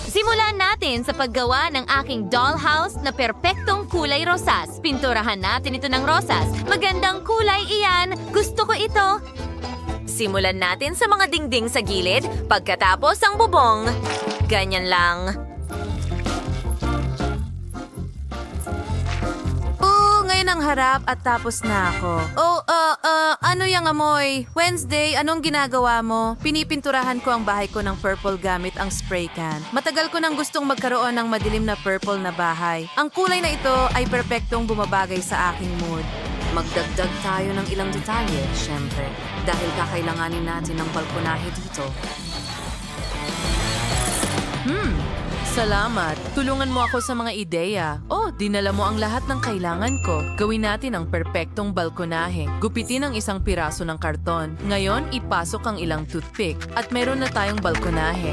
Simulan natin sa paggawa ng aking dollhouse na perpektong kulay rosas. Pinturahan natin ito ng rosas. Magandang kulay iyan. Gusto ko ito. Simulan natin sa mga dingding sa gilid, pagkatapos ang bubong. Ganyan lang. Ngayon ang harap at tapos na ako. Ano yung amoy? Wednesday, anong ginagawa mo? Pinipinturahan ko ang bahay ko ng purple gamit ang spray can. Matagal ko nang gustong magkaroon ng madilim na purple na bahay. Ang kulay na ito ay perpektong bumabagay sa aking mood. Magdagdag tayo ng ilang detalye, syempre. Dahil kakailanganin natin ng balkonahe dito. Salamat. Tulungan mo ako sa mga ideya. Dinala mo ang lahat ng kailangan ko. Gawin natin ang perpektong balkonahe. Gupitin ang isang piraso ng karton. Ngayon, ipasok ang ilang toothpick. At meron na tayong balkonahe.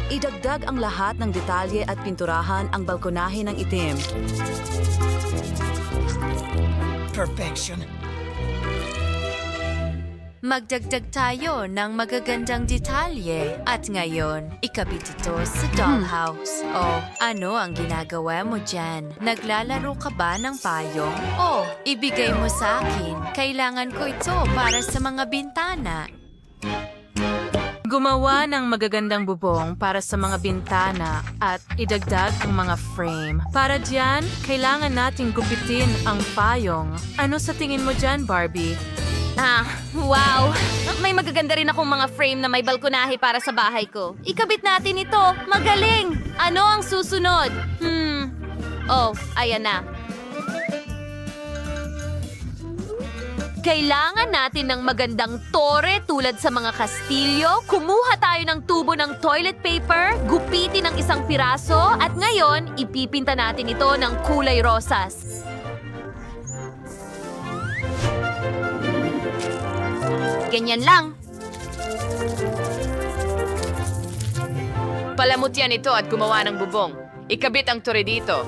Idagdag ang lahat ng detalye at pinturahan ang balkonahe ng itim. Perfection. Magdagdag tayo ng magagandang detalye. At ngayon, ikabit ito sa dollhouse. Ano ang ginagawa mo dyan? Naglalaro ka ba ng payong? Ibigay mo sa akin. Kailangan ko ito para sa mga bintana. Gumawa ng magagandang bubong para sa mga bintana at idagdag ang mga frame. Para diyan, kailangan nating gupitin ang payong. Ano sa tingin mo dyan, Barbie? Wow! May magaganda rin akong mga frame na may balkonahe para sa bahay ko. Ikabit natin ito! Magaling! Ano ang susunod? Ayan na. Kailangan natin ng magandang tore tulad sa mga kastilyo. Kumuha tayo ng tubo ng toilet paper, gupitin ng isang piraso, at ngayon, ipipinta natin ito ng kulay rosas. Ganyan lang. Palamutyan ito at gumawa ng bubong. Ikabit ang tore dito.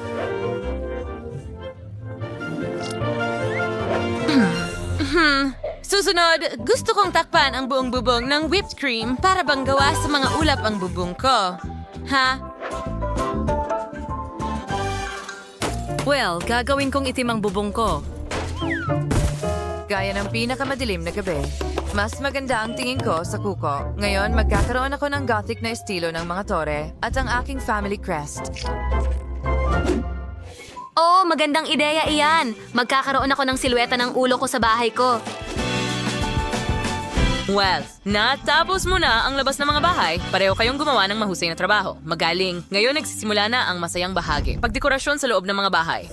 Susunod, gusto kong takpan ang buong bubong ng whipped cream para bang gawa sa mga ulap ang bubong ko. Well, gagawin kong itim ang bubong ko. Gaya ng pinakamadilim na gabi. Mas maganda ang tingin ko sa kuko. Ngayon, magkakaroon ako ng gothic na estilo ng mga tore at ang aking family crest. Magandang ideya iyan. Magkakaroon ako ng silweta ng ulo ko sa bahay ko. Well, natapos mo na ang labas ng mga bahay. Pareho kayong gumawa ng mahusay na trabaho. Magaling. Ngayon nagsisimula na ang masayang bahagi. Pagdekorasyon sa loob ng mga bahay.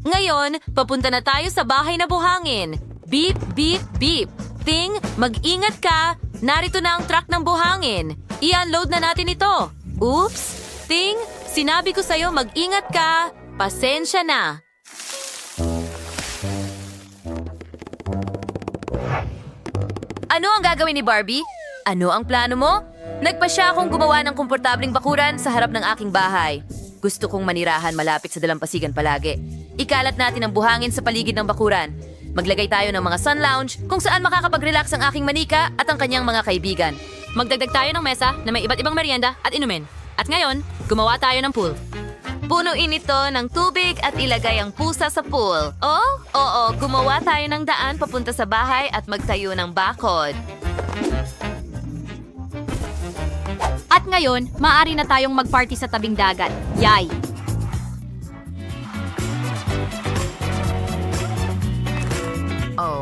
Ngayon, papunta na tayo sa bahay na buhangin. Beep, beep, beep. Ting, mag-ingat ka. Narito na ang truck ng buhangin. I-unload na natin ito. Oops. Ting, sinabi ko sa'yo mag-ingat ka. Pasensya na. Ano ang gagawin ni Barbie? Ano ang plano mo? Nagpa siya akong gumawa ng komportabling bakuran sa harap ng aking bahay. Gusto kong manirahan malapit sa dalampasigan palagi. Ikalat natin ang buhangin sa paligid ng bakuran. Maglagay tayo ng mga sun lounge kung saan makakapag-relax ang aking manika at ang kanyang mga kaibigan. Magdagdag tayo ng mesa na may iba't ibang merienda at inumin. At ngayon, gumawa tayo ng pool. Punuin ito ng tubig at ilagay ang pusa sa pool. Gumawa tayo ng daan papunta sa bahay at magtayo ng bakod. At ngayon, maaari na tayong mag-party sa tabing dagat. Yay!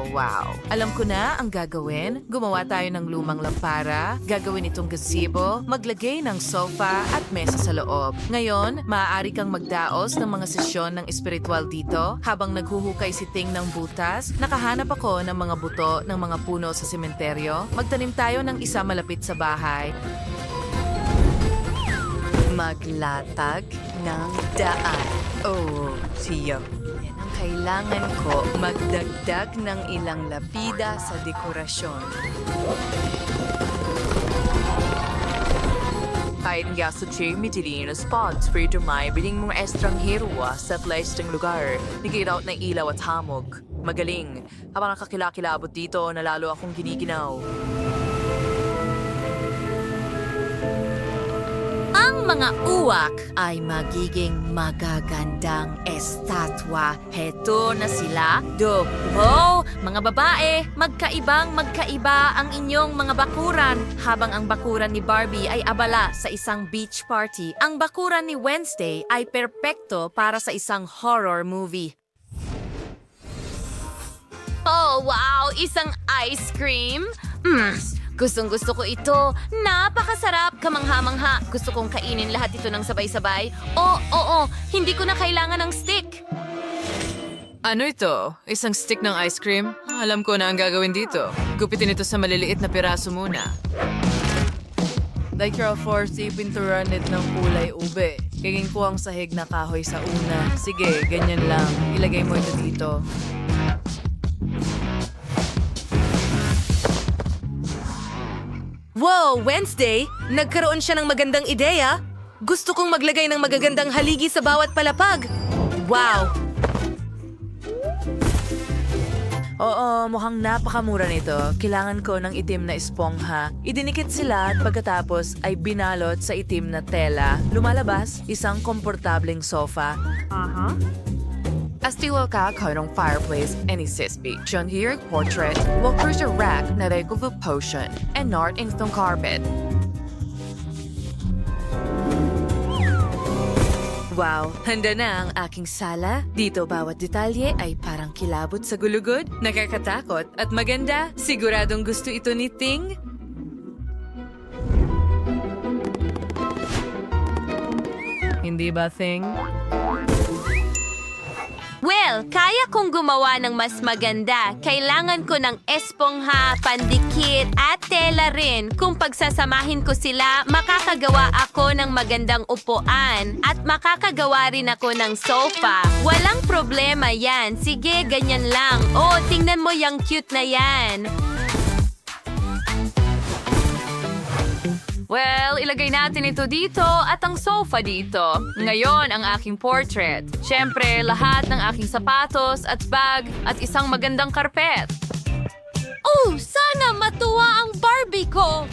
Wow. Alam ko na ang gagawin. Gumawa tayo ng lumang lampara, gagawin itong gazebo, maglagay ng sofa at mesa sa loob. Ngayon, maaari kang magdaos ng mga sesyon ng espiritual dito. Habang naghuhukay si Ting ng butas, nakahanap ako ng mga buto ng mga puno sa sementeryo. Magtanim tayo ng isa malapit sa bahay. Maglatag ng daan. Siya. Kailangan ko magdagdag ng ilang lapida sa dekorasyon. Ayon nga sa Jamie Delino spots para may biling mga estranghero sa plasting lugar. Nag-iraut na ilaw at hamog. Magaling. Habang nakakilakilabot dito, nalalo akong giniginaw. Ang mga uwak ay magiging magagandang estatwa. Heto na sila. Wow! Mga babae, magkaiba ang inyong mga bakuran. Habang ang bakuran ni Barbie ay abala sa isang beach party, ang bakuran ni Wednesday ay perpekto para sa isang horror movie. Oh, wow! Isang ice cream? Gustong-gusto ko ito. Napakasarap, kamangha-mangha. Gusto kong kainin lahat ito ng sabay-sabay. Oo, hindi ko na kailangan ng stick. Ano ito? Isang stick ng ice cream? Alam ko na ang gagawin dito. Gupitin ito sa maliliit na piraso muna. Like your force, ipinturan ng kulay ube. Gagawin ko ang sahig na kahoy sa una. Sige, ganyan lang. Ilagay mo ito dito. Wow, Wednesday! Nagkaroon siya ng magandang ideya. Gusto kong maglagay ng magagandang haligi sa bawat palapag. Wow! Oo, mukhang napakamura nito. Kailangan ko ng itim na espongha. Idinikit sila at pagkatapos ay binalot sa itim na tela. Lumalabas, isang komportableng sofa. Estilo ka ng fireplace and isisbi. John here portrait will cruise a rack na regular potion and not instant carpet. Wow, handa na ang aking sala. Dito bawat detalye ay parang kilabot sa gulugod, nakakatakot at maganda. Siguradong gusto ito ni Ting. Hindi ba, Thing? Well, kaya kong gumawa ng mas maganda. Kailangan ko ng espongha, pandikit, at tela rin. Kung pagsasamahin ko sila, makakagawa ako ng magandang upuan at makakagawa rin ako ng sofa. Walang problema yan. Sige, ganyan lang. Oh, tingnan mo yung cute na yan. Well, ilagay natin ito dito at ang sofa dito. Ngayon, ang aking portrait. Siyempre, lahat ng aking sapatos at bag at isang magandang karpet. Oh, sana matuwa ang Barbie ko!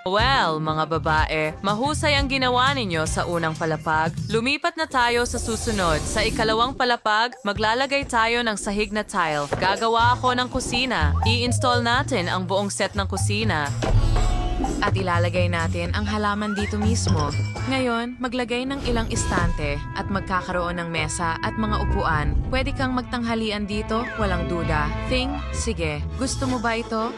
Well, mga babae, mahusay ang ginawa ninyo sa unang palapag. Lumipat na tayo sa susunod. Sa ikalawang palapag, maglalagay tayo ng sahig na tile. Gagawa ako ng kusina. I-install natin ang buong set ng kusina. At ilalagay natin ang halaman dito mismo. Ngayon, maglagay ng ilang istante at magkakaroon ng mesa at mga upuan. Pwede kang magtanghalian dito, walang duda. Thing, sige. Gusto mo ba ito?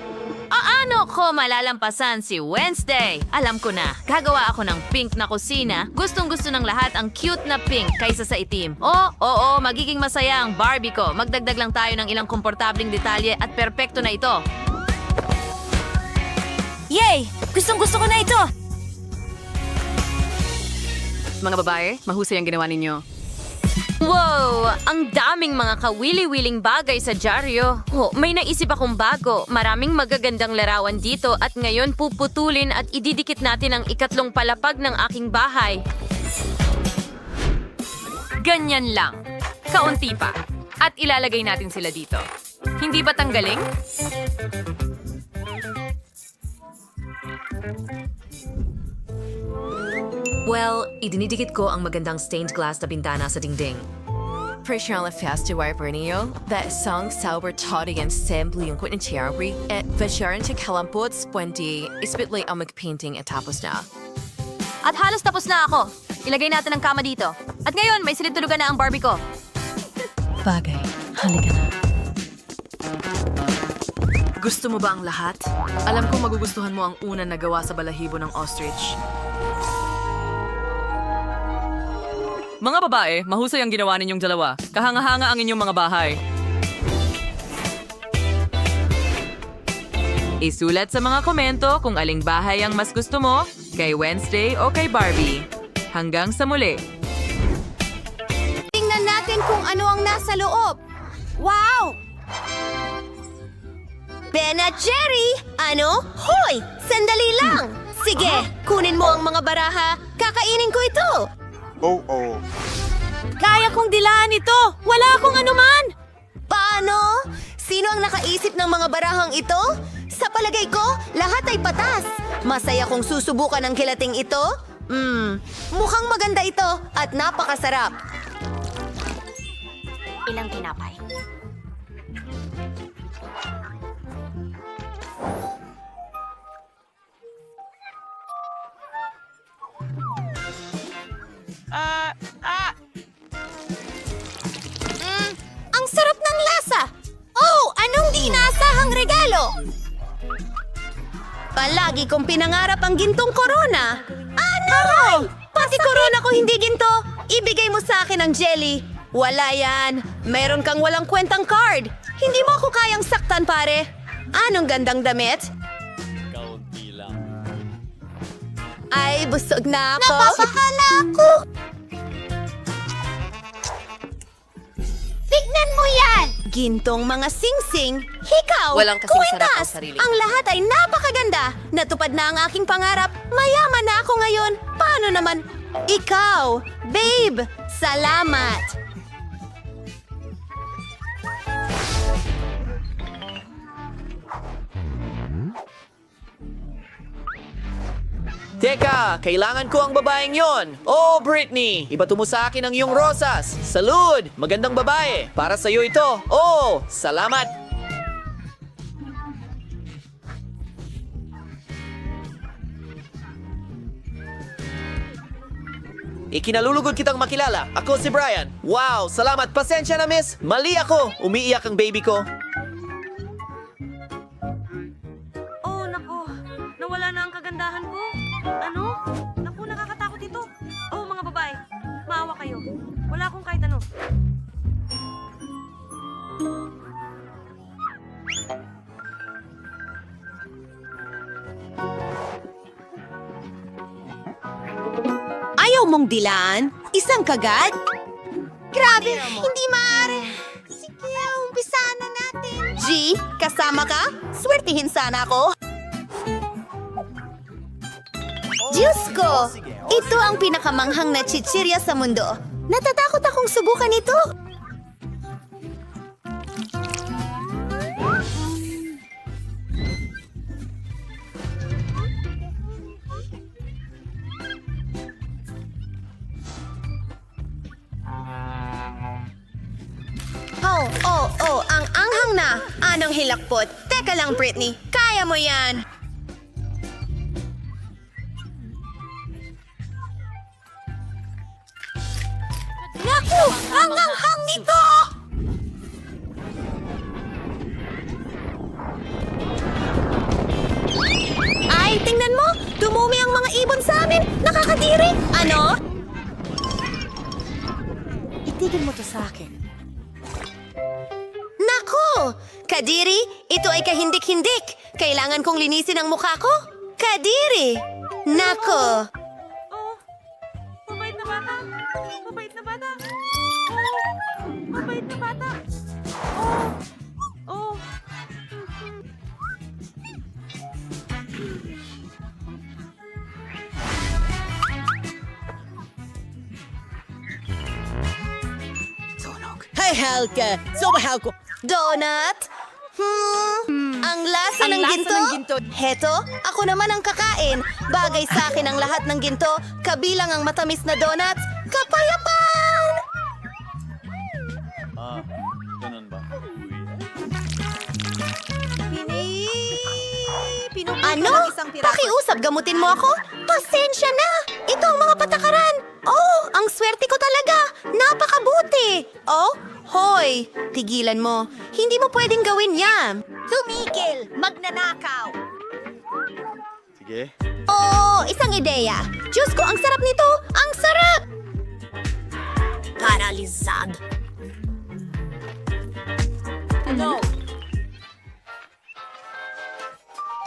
Ano ko malalampasan si Wednesday? Alam ko na, gagawa ako ng pink na kusina. Gustong-gusto ng lahat ang cute na pink kaysa sa itim. Oo, magiging masaya ang Barbie ko. Magdagdag lang tayo ng ilang komportabling detalye at perpekto na ito. Yay! Gustong-gusto ko na ito! Mga babae, mahusay ang ginawa ninyo. Wow! Ang daming mga kawili-wiling bagay sa dyaryo. Oh, may naisip akong bago. Maraming magagandang larawan dito at ngayon puputulin at ididikit natin ang ikatlong palapag ng aking bahay. Ganyan lang. Kaunti pa. At ilalagay natin sila dito. Hindi ba tanggaling? Well, idinidikit ko ang magandang stained glass na bintana sa dingding. Personal fast wiper niyo, that song sober toddy and simply yung kwit ng cherry, at basyaran sa kalampot, spundi, ispitly ang mag-painting at tapos na. At halos tapos na ako. Ilagay natin ang kama dito. At ngayon, may silid-tulugan na ang Barbie ko. Bagay, halika na. Gusto mo ba ang lahat? Alam kong magugustuhan mo ang una na gawa sa balahibo ng ostrich. Mga babae, mahusay ang ginawa ninyong dalawa. Kahanga-hanga ang inyong mga bahay. Isulat sa mga komento kung aling bahay ang mas gusto mo, kay Wednesday o kay Barbie. Hanggang sa muli. Tingnan natin kung ano ang nasa loob. Wow! Ben at Jerry! Ano? Hoy! Sandali lang! Sige, kunin mo ang mga baraha. Kakainin ko ito. Oo. Kaya kong dilaan ito. Wala akong anuman. mga barahang ito? Sa palagay ko, lahat ay patas. Masaya kong susubukan ang kilating ito. Mukhang maganda ito at napakasarap. Ilang tinapay. Ang sarap ng lasa! Oh, anong di inaasahang regalo? Palagi kong pinangarap ang gintong korona. Ano? Pati korona ko hindi ginto. Ibigay mo sa akin ang jelly. Wala yan. Meron kang walang kwentang card. Hindi mo ako kayang saktan, pare. Anong gandang damit? Ay, busog na ako. Napapakala ako. Tignan mo yan! Gintong mga singsing, hikaw, Walang kasing sarap ang kuwentas. sarili. Ang lahat ay napakaganda. Natupad na ang aking pangarap. Mayaman na ako ngayon. Paano naman? Ikaw, babe, salamat. Teka, kailangan ko ang babaeng yon. Oh, Britney, ibato mo sa akin ang iyong rosas. Salud! Magandang babae. Para sa iyo ito. Oh, salamat. Ikinalulugod kitang makilala. Ako si Brian. Wow, salamat. Pasensya na, miss. Mali ako. Umiiyak ang baby ko. Oh, nako. Nawala na ang kagandahan ko. Ano? Naku, nakakatakot ito. Oh, mga babae. Maawa kayo. Wala akong kahit ano. Ayaw mong dilaan? Isang kagad? Grabe, hindi maaari. Sige, umpisa na natin. G, kasama ka? Swertihin sana ako. Diyos ko! Ito ang pinakamanghang na chichirya sa mundo. Natatakot akong subukan ito. Ang anghang na. Anong hilakpot? Teka lang, Britney. Kaya mo yan. Naku! Ang anghang nito! Ay, tingnan mo! Dumumi ang mga ibon sa amin! Nakakadiri! Ano? Itigil mo to sa akin. Nako! Kadiri, ito ay kahindik-hindik. Kailangan kong linisin ang mukha ko. Kadiri! Nako! Oh, mabait na bata. Mabait na bata. Oh, mabait na bata. Oh, oh. Hey, Halka! So mahal ko. Donut? Ang lasa ng ginto? Heto, ako naman ang kakain. Bagay sa akin ang lahat ng ginto, kabilang ang matamis na donuts. Kapayapaan! Ano? Pakiusap, gamutin mo ako? Pasensya na! Ito ang mga patakaran! Oh, ang swerte ko talaga! Napakabuti! Oh, hoy! Tigilan mo. Hindi mo pwedeng gawin yan. Tumigil! Magnanakaw! Sige. Oh, isang ideya. Diyos ko, ang sarap nito! Ang sarap! Paralizad. No.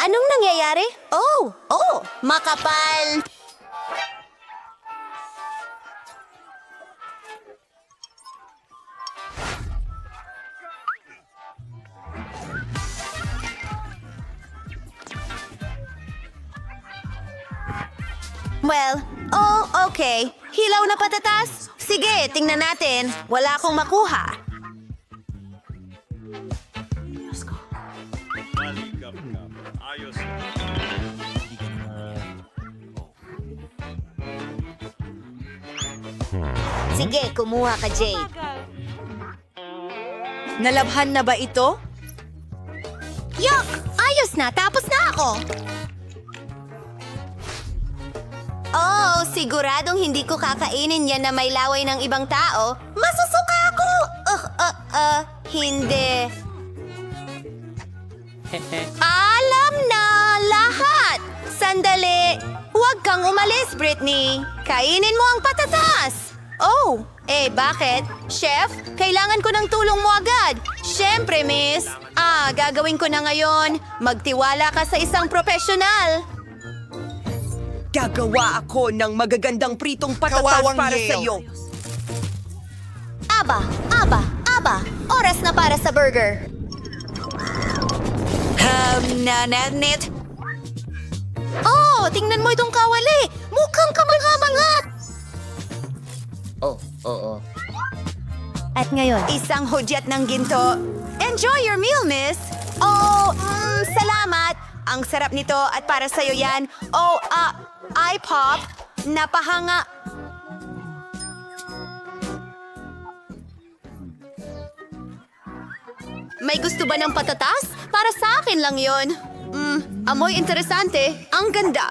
Anong nangyayari? Oh, makapal! Well, okay. Hilaw na patatas? Sige, tingnan natin. Wala akong makuha. Ayos. Sige, kumuha ka, Jade. Nalabhan na ba ito? Yuck! Ayos na! Tapos na ako! Oh, siguradong hindi ko kakainin yan na may laway ng ibang tao. Masusuka ako! Hindi. Alam na lahat! Sandali! Huwag kang umalis, Britney. Kainin mo ang patatas. Oh, bakit? Chef, kailangan ko ng tulong mo agad. Siyempre, miss. Gagawin ko na ngayon. Magtiwala ka sa isang profesional. Gagawa ako ng magagandang pritong patatas Kawawang para Yale. sa iyo. Aba. Oras na para sa burger. Nananit. Oh, tingnan mo itong kawali. Mukhang kamangha-mangha. At ngayon, isang hudyat ng ginto. Enjoy your meal, miss. Oh, salamat. Ang sarap nito at para sa'yo yan. Oh, iPop. Napahanga. May gusto ba ng patatas? Para sa akin lang yon. Amoy interesante. Ang ganda.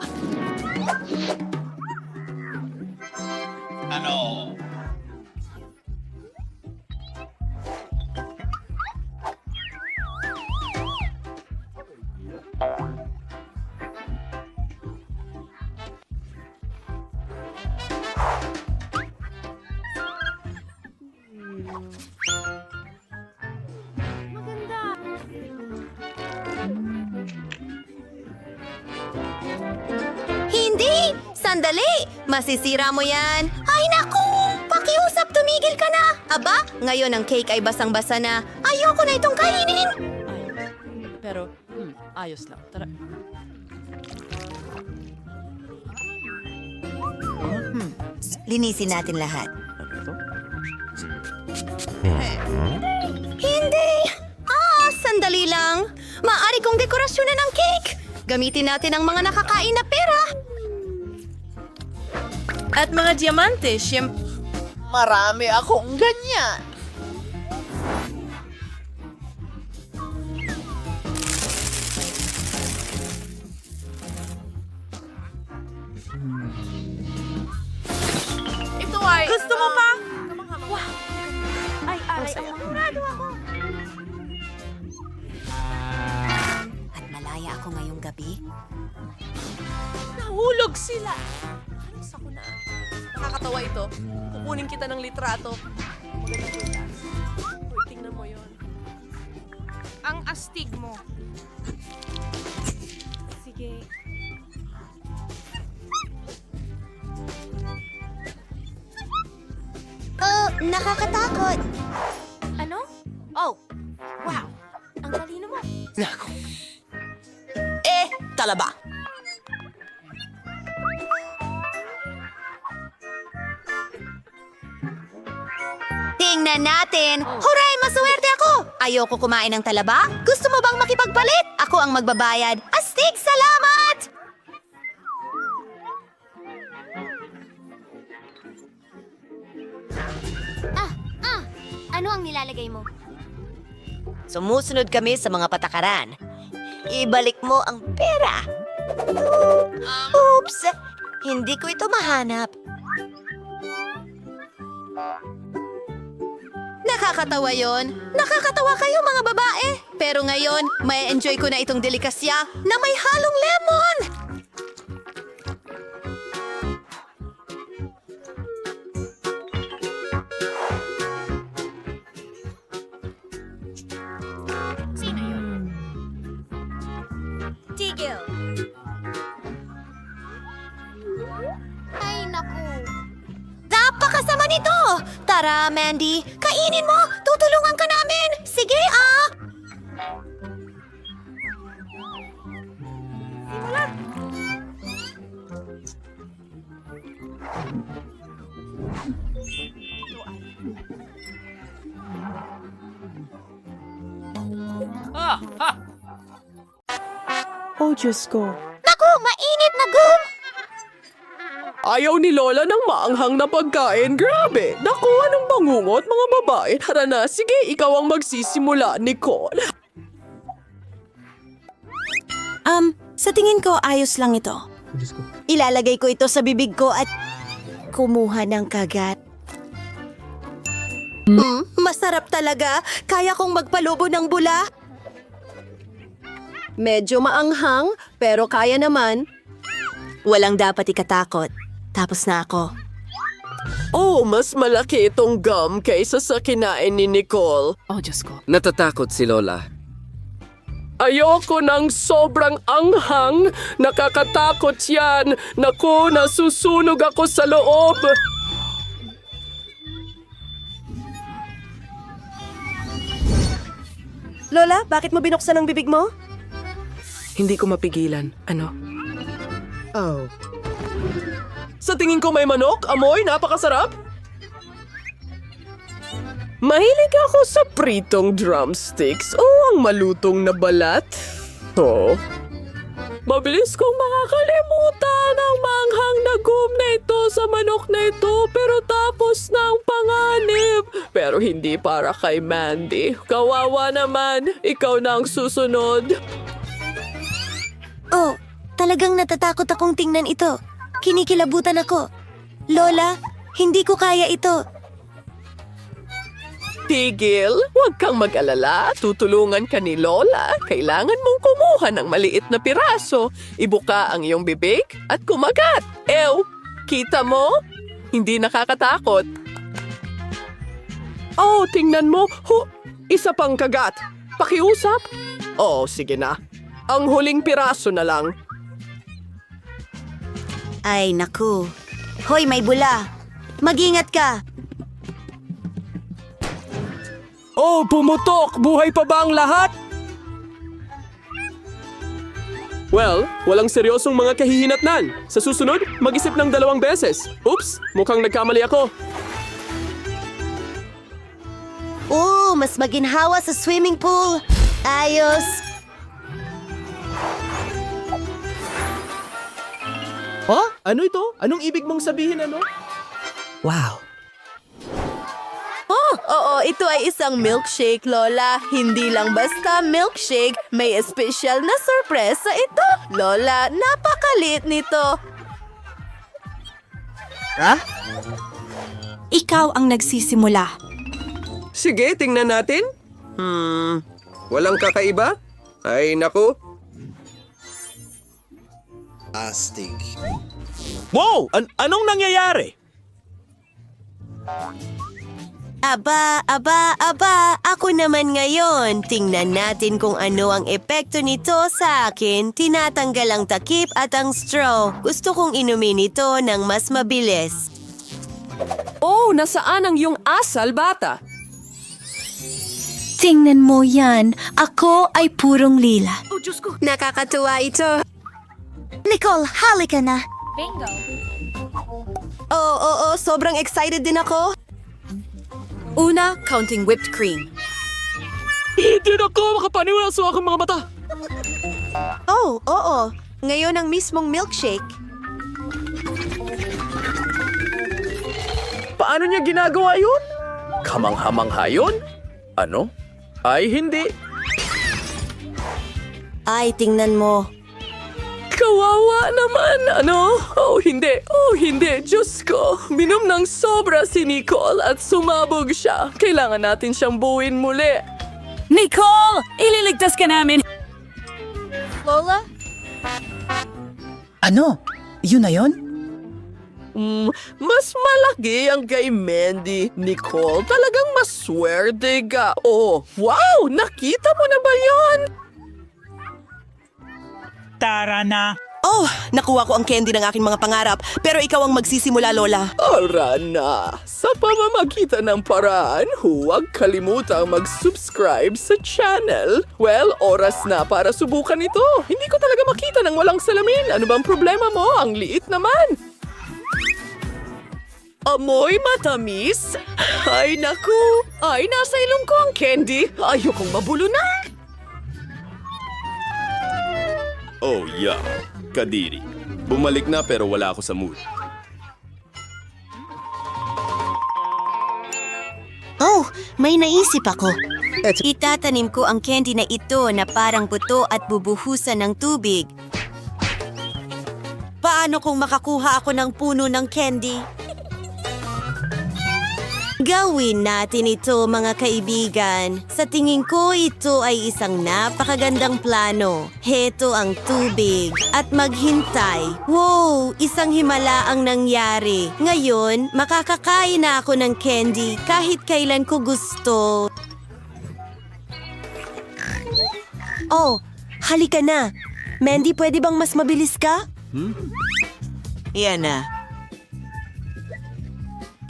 Hindi! Sandali! Masisira mo yan! Ay naku! Pakiusap, tumigil ka na! Aba, ngayon ang cake ay basang-basa na. Ayoko na itong kainin! Pero, ayos lang. Tara. Linisin natin lahat. Hindi! Sandali lang. Maaari kong dekorasyonan ng cake. Gamitin natin ang mga nakakain na pera. At mga diamante, Marami akong ganyan. ito ay... Gusto mo pa? At malaya ako ngayong gabi. Nahulog sila. Halos ako na. Nakakatawa ito. Kukunin kita ng litrato. Magandang butas. Uy, tingnan mo yon. Ang astig mo. Sige. Oh, nakakatakot. Ano? Oh, wow. Ang talino mo. Talaba. Tingnan natin. Huray, maswerte ako. Ayoko kumain ng talaba. Gusto mo bang makipagpalit? Ako ang magbabayad. Astig, salamat! Ano ang nilalagay mo? Sumusunod kami sa mga patakaran. Ibalik mo ang pera. Oops! Hindi ko ito mahanap. Nakakatawa yon. Nakakatawa kayo mga babae. Pero ngayon, may enjoy ko na itong delikasya na may halong lemon. Tigil. Ay, naku. Napakasama nito! Tara, Mandy. Kainin mo! Tutulungan ka namin! Sige, Oh, Diyos ko. Naku, mainit na gum! Ayaw ni Lola ng maanghang na pagkain. Grabe! Naku, anong bangungot, mga babae? Tara na, sige, ikaw ang magsisimula, Nicole. Sa tingin ko, ayos lang ito. Ilalagay ko ito sa bibig ko at kumuha ng kagat. Masarap talaga. Kaya kong magpalubo ng bula. Medyo maanghang, pero kaya naman. Walang dapat ikatakot. Tapos na ako. Oh, mas malaki itong gum kaysa sa kinain ni Nicole. Oh, Diyos ko. Natatakot si Lola. Ayoko ng sobrang anghang. Nakakatakot yan. Naku, nasusunog ako sa loob. Lola, bakit mo binuksan ang bibig mo? Hindi ko mapigilan. Ano? Oh. Sa tingin ko may manok, amoy, napakasarap. Mahilig ako sa pritong drumsticks o ang malutong na balat. Oh. Mabilis kong makakalimutan ang manghang na gum na ito sa manok na ito pero tapos ng panganib. Pero hindi para kay Mandy. Kawawa naman, ikaw na ang susunod. Oh, talagang natatakot akong tingnan ito. Kinikilabutan ako. Lola, hindi ko kaya ito. Tigil, huwag kang mag-alala. Tutulungan ka ni Lola. Kailangan mong kumuha ng maliit na piraso. Ibuka ang iyong bibig at kumagat. Ew, kita mo? Hindi nakakatakot. Oh, tingnan mo. Isa pang kagat. Pakiusap? Oh, sige na. Ang huling piraso na lang. Ay, naku. Hoy, may bula. Mag-ingat ka. Oh, pumutok! Buhay pa ba ang lahat? Well, walang seryosong mga kahihinatnan. Sa susunod, mag-isip ng 2 beses. Oops, mukhang nagkamali ako. Oh, mas maginhawa sa swimming pool. Ayos. Oh, ano ito? Anong ibig mong sabihin ano? Wow. Oh, oo, ito ay isang milkshake, Lola. Hindi lang basta milkshake, may espesyal na sorpresa ito. Lola, napakalit nito. Ikaw ang nagsisimula. Sige, tingnan natin. Walang kakaiba? Ay, naku. Astig. Wow! Anong nangyayari? Aba, ako naman ngayon. Tingnan natin kung ano ang epekto nito sa akin. Tinatanggal ang takip at ang straw. Gusto kong inumin ito ng mas mabilis. Oh, nasaan ang iyong asal, bata? Tingnan mo yan. Ako ay purong lila. Nakakatuwa ito. Nicole, halika na. Bingo. Oo, sobrang excited din ako. Una, counting whipped cream. Hindi na ako makapaniwala sa aking mga mata. Oh, oo. Ngayon ang mismong milkshake. Paano niya ginagawa yun? Kamangha-mangha yun? Ano? Ay, hindi. Ay, tingnan mo. Kawawa naman, ano? Oh, hindi. Diyos ko. Minom ng sobra si Nicole at sumabog siya. Kailangan natin siyang buuin muli. Nicole! Ililigtas ka namin! Lola? Ano? Yun na yun? Mas malaki ang kay Mandy. Nicole, talagang maswerte ka. Oh, wow! Nakita mo na ba yun? Tara na. Oh, nakuha ko ang candy ng aking mga pangarap. Pero ikaw ang magsisimula, Lola. Ara na! Sa pamamagitan ng paraan, huwag kalimutang mag-subscribe sa channel. Well, oras na para subukan ito. Hindi ko talaga makita ng walang salamin. Ano bang problema mo? Ang liit naman. Amoy matamis? Ay, naku! Ay, nasa ilong ko ang candy. Ayokong mabulo na. Oh, yeah. Kadiri. Bumalik na pero wala ako sa mood. Oh, may naisip ako. Itatanim ko ang candy na ito na parang buto at bubuhusan ng tubig. Paano kung makakuha ako ng puno ng candy? Gawin natin ito, mga kaibigan. Sa tingin ko, ito ay isang napakagandang plano. Heto ang tubig. At maghintay. Wow! Isang himala ang nangyari. Ngayon, makakakain na ako ng candy kahit kailan ko gusto. Oh, halika na. Mandy, pwede bang mas mabilis ka? Yan na.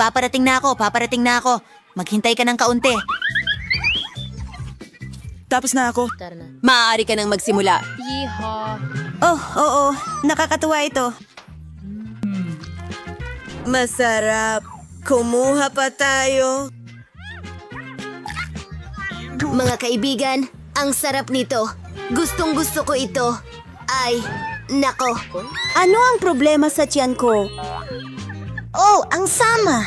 Paparating na ako. Maghintay ka ng kaunti. Tapos na ako. Maaari ka nang magsimula. Oh, oo. Nakakatuwa ito. Masarap. Kumuha pa tayo. Mga kaibigan, ang sarap nito. Gustong-gusto ko ito. Ay, nako. Ano ang problema sa tiyan ko? Oh, ang sama.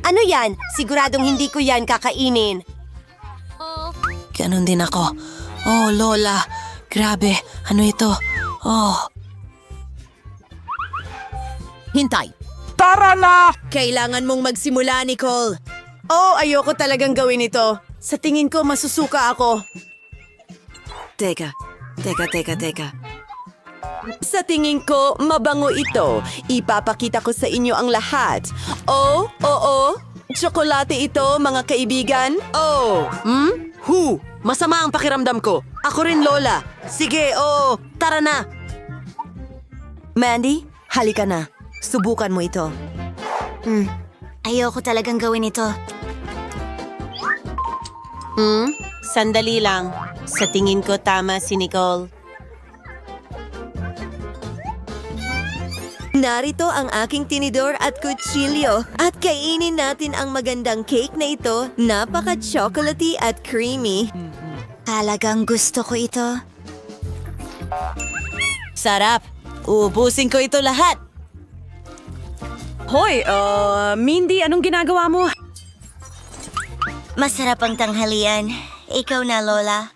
Ano yan? Siguradong hindi ko yan kakainin. Ganon din ako. Oh, Lola. Grabe. Ano ito? Oh. Hintay. Tara na! Kailangan mong magsimula, Nicole. Oh, ayoko talagang gawin ito. Sa tingin ko, masusuka ako. Teka. Sa tingin ko, mabango ito. Ipapakita ko sa inyo ang lahat. Oh, oo. Tsokolate ito, mga kaibigan. Oh, masama ang pakiramdam ko. Ako rin, Lola. Sige, oo. Tara na. Mandy, halika na. Subukan mo ito. Ayoko talagang gawin ito. Sandali lang. Sa tingin ko tama si Nicole. Narito ang aking tinidor at kutsilyo at kainin natin ang magandang cake na ito. Napaka-chocolatey at creamy. Talagang gusto ko ito. Sarap. Uubusin ko ito lahat. Hoy, Mindy, anong ginagawa mo? Masarap ang tanghalian. Ikaw na, Lola.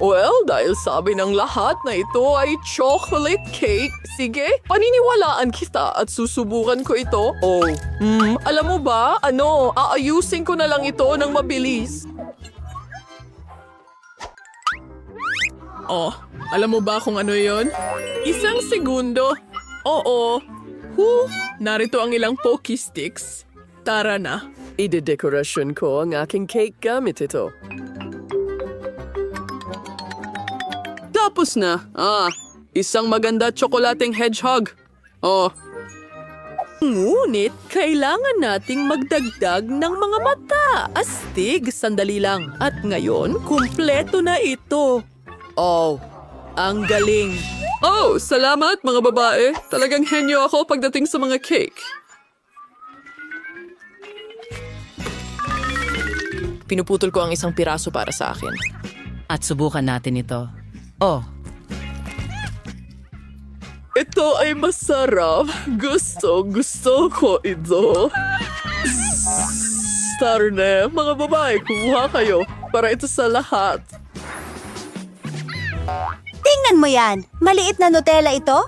Well, dahil sabi ng lahat na ito ay chocolate cake, sige, paniniwalaan kita at susubukan ko ito. Oh, alam mo ba, aayusin ko na lang ito ng mabilis. Oh, alam mo ba kung ano yon? Isang segundo. Oo. Narito ang ilang Pocky Sticks. Tara na. Ide-dekorasyon ko ang aking cake gamit ito. Tapos na. Isang maganda tsokolateng hedgehog. Oh. Ngunit, kailangan nating magdagdag ng mga mata. Astig, sandali lang. At ngayon, kumpleto na ito. Oh, ang galing. Oh, salamat mga babae. Talagang henyo ako pagdating sa mga cake. Pinuputol ko ang isang piraso para sa akin. At subukan natin ito. Oh, Ito ay masarap. Gusto ko ito. Tara mga babae, kumuha kayo para ito sa lahat. Tingnan mo yan. Maliit na Nutella ito.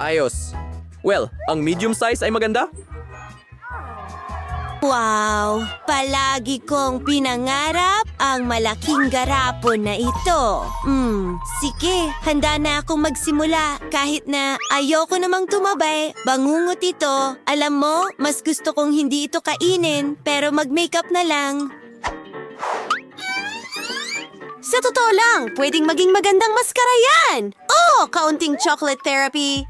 Ayos. Well, ang medium size ay maganda. Wow! Palagi kong pinangarap ang malaking garapon na ito. Sige, handa na akong magsimula. Kahit na ayoko namang tumabay, bangungot ito. Alam mo, mas gusto kong hindi ito kainin, pero mag-makeup na lang. Sa totoo lang, pwedeng maging magandang maskara yan! Oh, kaunting chocolate therapy.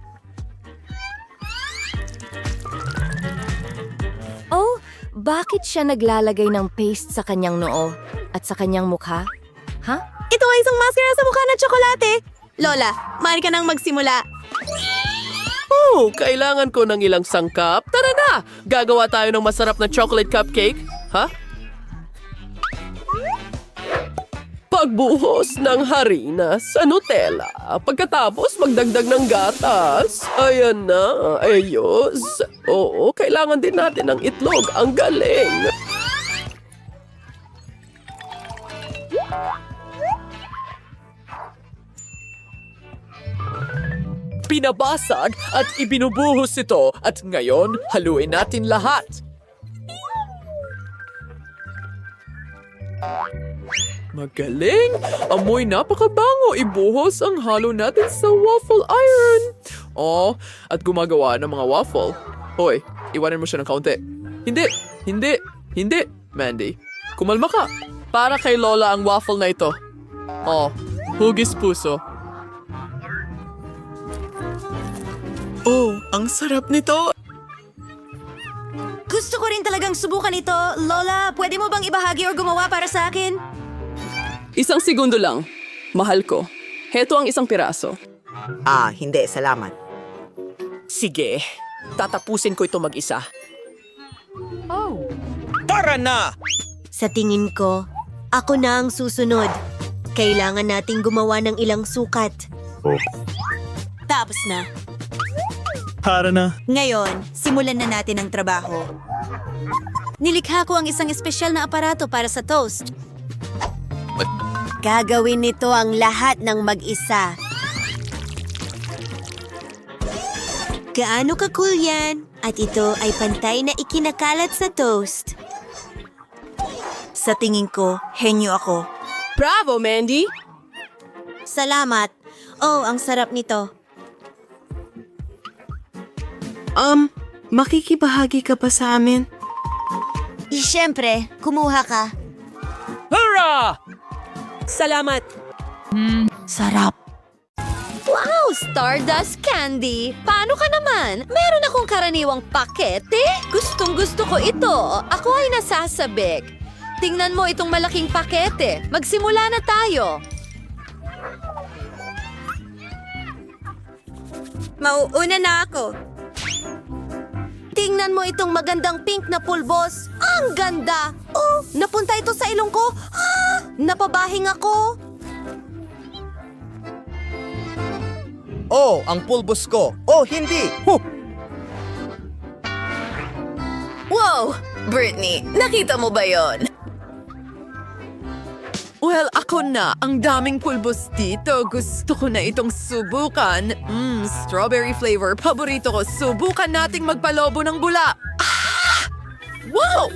Oh, bakit siya naglalagay ng paste sa kanyang noo at sa kanyang mukha? Ha? Ito ay isang maskara sa mukha na tsokolate. Lola, maaari ka nang magsimula. Oh, kailangan ko ng ilang sangkap. Tara na! Gagawa tayo ng masarap na chocolate cupcake. Ha? Magbuhos ng harina sa Nutella. Pagkatapos magdagdag ng gatas. Ayan na, ayos. Oo, kailangan din natin ng itlog. Ang galing. Pinabasag at ibinubuhos ito at ngayon haluin natin lahat. Magaling! Amoy napakabango. Ibuhos ang halo natin sa waffle iron. Oh, at gumagawa ng mga waffle. Hoy, iwanan mo siya ng kaunti. Hindi, Mandy. Kumalma ka. Para kay Lola ang waffle na ito. Oh, hugis puso. Oh, ang sarap nito. Gusto ko rin talagang subukan ito. Lola, pwede mo bang ibahagi or gumawa para sa akin? Isang segundo lang. Mahal ko. Heto ang isang piraso. Hindi, salamat. Sige, tatapusin ko ito mag-isa. Tara na! Sa tingin ko, ako na ang susunod. Kailangan nating gumawa ng ilang sukat. Tapos na. Tara na. Ngayon, simulan na natin ang trabaho. Nilikha ko ang isang espesyal na aparato para sa toast. Gagawin nito ang lahat ng mag-isa. Gaano ka-cool yan? At ito ay pantay na ikinakalat sa toast. Sa tingin ko, henyo ako. Bravo, Mandy! Salamat. Oh, ang sarap nito. Makikibahagi ka pa sa amin? Siyempre, kumuha ka. Hurrah! Salamat! Sarap. Wow, Stardust Candy! Paano ka naman? Meron akong karaniwang pakete. Gustong-gusto ko ito. Ako ay nasasabik. Tingnan mo itong malaking pakete. Magsimula na tayo. Mauuna na ako. Tingnan mo itong magandang pink na pulbos. Ang ganda! Oh, napunta ito sa ilong ko. Napabahing ako. Oh, ang pulbos ko. Oh, hindi. Wow! Britney, nakita mo ba yon? Well, ako na. Ang daming pulbos dito. Gusto ko na itong subukan. Strawberry flavor. Paborito ko. Subukan nating magpalobo ng bula. Wow!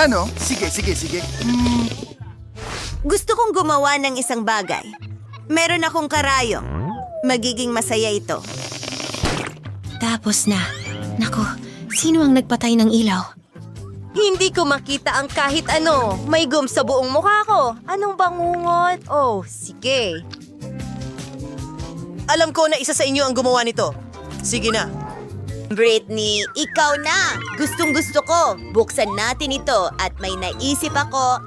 Ano? Sige. Gusto kong gumawa ng isang bagay. Meron akong karayom. Magiging masaya ito. Tapos na. Naku, sino ang nagpatay ng ilaw? Hindi ko makita ang kahit ano. May gum sa buong mukha ko. Anong bangungot? Oh, sige. Alam ko na isa sa inyo ang gumawa nito. Sige na. Britney, ikaw na! Gustong-gusto ko. Buksan natin ito at may naisip ako.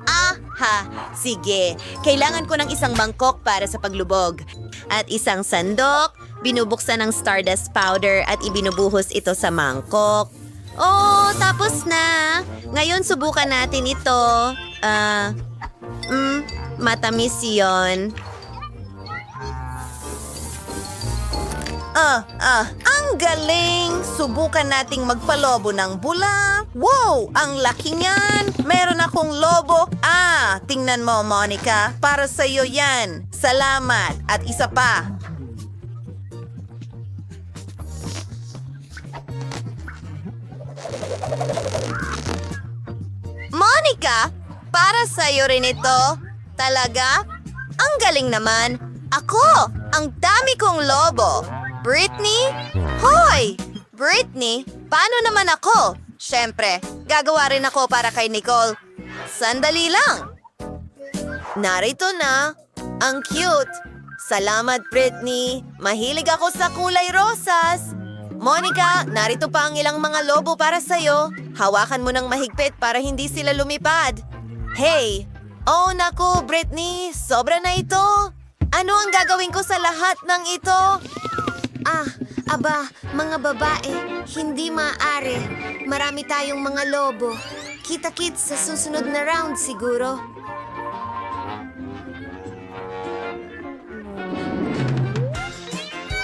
Sige. Kailangan ko ng isang mangkok para sa paglubog. At isang sandok, binubuksan ng Stardust powder at ibinubuhos ito sa mangkok. Oh, tapos na! Ngayon subukan natin ito. Matamis yun. Ang galing! Subukan nating magpalobo ng bula. Wow! Ang laki niyan! Meron akong lobo. Tingnan mo, Monica. Para sa'yo yan. Salamat. At isa pa. Monica! Para sa'yo rin ito. Talaga? Ang galing naman. Ako! Ang dami kong lobo. Britney? Hoy! Britney, paano naman ako? Siyempre, gagawa rin ako para kay Nicole. Sandali lang. Narito na. Ang cute. Salamat, Britney. Mahilig ako sa kulay rosas. Monica, narito pa ang ilang mga lobo para sa'yo. Hawakan mo ng mahigpit para hindi sila lumipad. Hey! Oh, naku, Britney. Sobra na ito. Ano ang gagawin ko sa lahat ng ito? Aba, mga babae, hindi maaari. Marami tayong mga lobo. Kita-kits sa susunod na round siguro.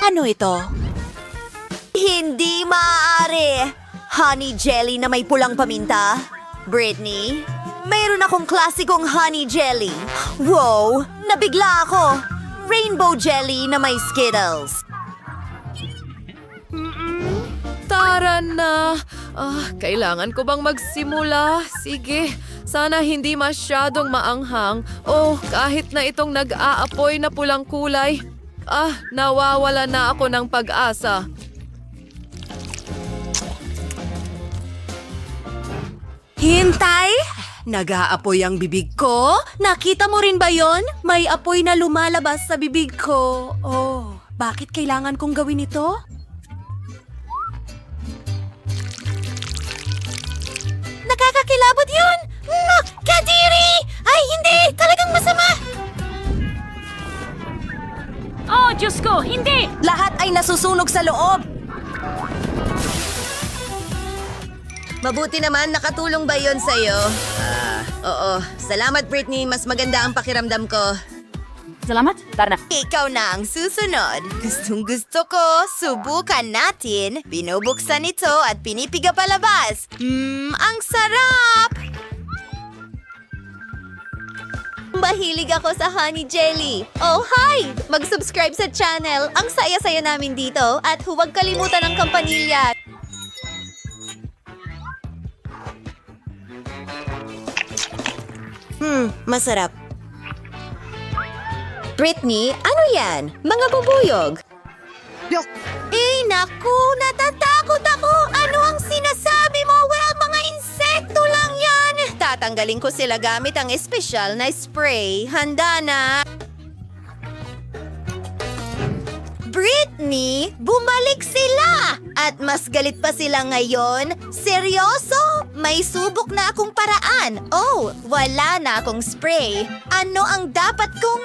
Ano ito? Hindi maaari! Honey jelly na may pulang paminta? Brittany, mayroon akong klasikong honey jelly. Wow! Nabigla ako! Rainbow jelly na may Skittles. Tara na! Kailangan ko bang magsimula? Sige, sana hindi masyadong maanghang. Kahit na itong nag-aapoy na pulang kulay. Nawawala na ako ng pag-asa. Hintay! Nag-aapoy ang bibig ko? Nakita mo rin ba yon? May apoy na lumalabas sa bibig ko. Bakit kailangan kong gawin ito? Nakakakilabot yun! Kadiri! Ay, hindi! Talagang masama! Oh, Diyos ko, hindi! Lahat ay nasusunog sa loob! Mabuti naman, nakatulong ba yon sa'yo? Oo. Salamat, Brittany. Mas maganda ang pakiramdam ko. Salamat. Tara na. Ikaw na ang susunod. Gustong gusto ko. Subukan natin. Binubuksan ito at pinipiga palabas. Ang sarap! Mahilig ako sa honey jelly. Oh, hi! Mag-subscribe sa channel. Ang saya-saya namin dito. At huwag kalimutan ang kampanilya. Masarap. Brittany, ano yan? Mga bubuyog. Naku, natatakot ako! Ano ang sinasabi mo? Well, mga insekto lang yan! Tatanggalin ko sila gamit ang espesyal na spray. Handa na! Brittany, bumalik sila! At mas galit pa sila ngayon? Seryoso? May subok na akong paraan. Wala na akong spray. Ano ang dapat kong...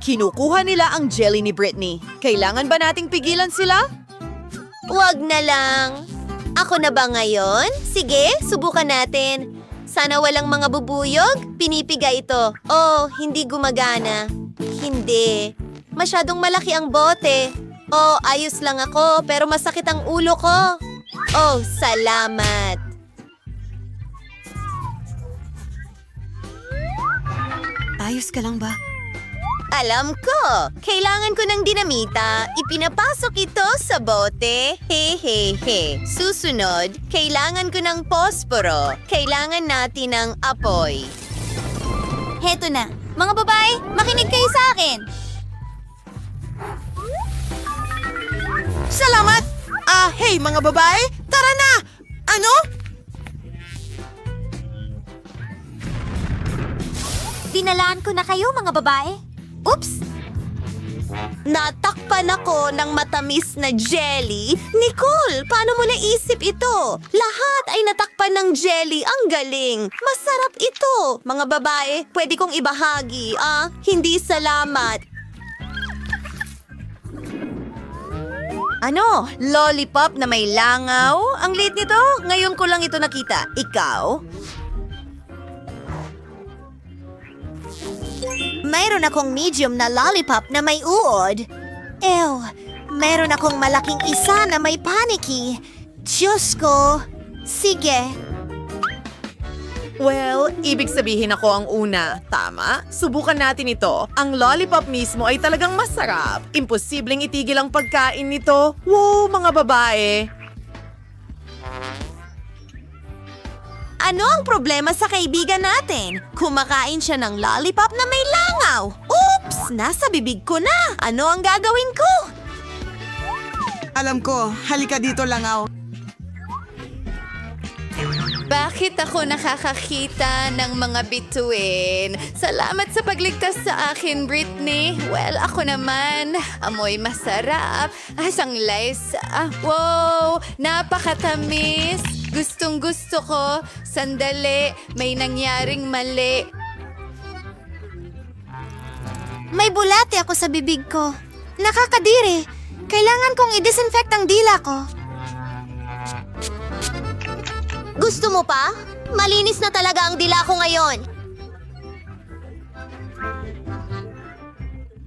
Kinukuha nila ang jelly ni Brittany. Kailangan ba nating pigilan sila? Wag na lang. Ako na ba ngayon? Sige, subukan natin. Sana walang mga bubuyog. Pinipiga ito. Hindi gumagana. Hindi. Masyadong malaki ang bote. Ayos lang ako, pero masakit ang ulo ko. Salamat. Ayos ka lang ba? Alam ko! Kailangan ko ng dinamita. Ipinapasok ito sa bote. He. Susunod, kailangan ko ng posporo. Kailangan natin ng apoy. Heto na. Mga babae, makinig kayo sa akin. Salamat! Hey mga babae, tara na! Ano? Dinalaan ko na kayo, mga babae. Oops! Natakpan ako ng matamis na jelly. Nicole, paano mo naisip ito? Lahat ay natakpan ng jelly. Ang galing. Masarap ito. Mga babae, pwede kong ibahagi. Hindi salamat. Ano? Lollipop na may langaw? Ang liit nito. Ngayon ko lang ito nakita. Ikaw? Mayroon akong medium na lollipop na may uod. Mayroon akong malaking isa na may panicky. Diyos ko. Sige. Well, ibig sabihin ako ang una. Tama? Subukan natin ito. Ang lollipop mismo ay talagang masarap. Imposibleng itigil ang pagkain nito. Wow, mga babae! Ano ang problema sa kaibigan natin? Kumakain siya ng lollipop na may langaw. Oops! Nasa bibig ko na. Ano ang gagawin ko? Alam ko, halika dito langaw. Bakit ako nakakakita ng mga bituin? Salamat sa pagligtas sa akin, Brittany. Well, ako naman. Amoy masarap. Sanglay sa... wow! Napakatamis. Gustong gusto ko. Sandali. May nangyaring mali. May bulate ako sa bibig ko. Nakakadiri. Kailangan kong i-disinfect ang dila ko. Gusto mo pa? Malinis na talaga ang dila ko ngayon.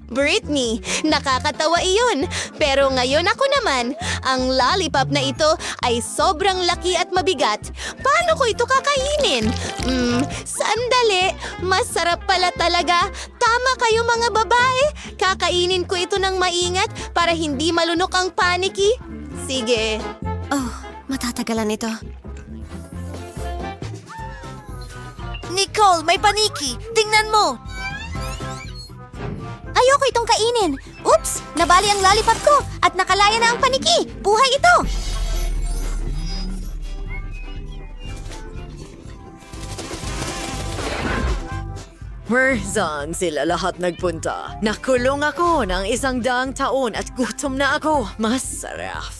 Britney, nakakatawa iyon. Pero ngayon ako naman, ang lollipop na ito ay sobrang laki at mabigat. Paano ko ito kakainin? Sandali, masarap pala talaga. Tama kayo mga babae. Kakainin ko ito ng maingat para hindi malunok ang paniki. Sige. Oh, matatagalan ito. Nicole, may paniki. Tingnan mo. Ayoko itong kainin. Oops! Nabali ang lollipop ko at nakalaya na ang paniki. Buhay ito! Saan sila lahat nagpunta? Nakulong ako ng 100 taon at gutom na ako. Masarap.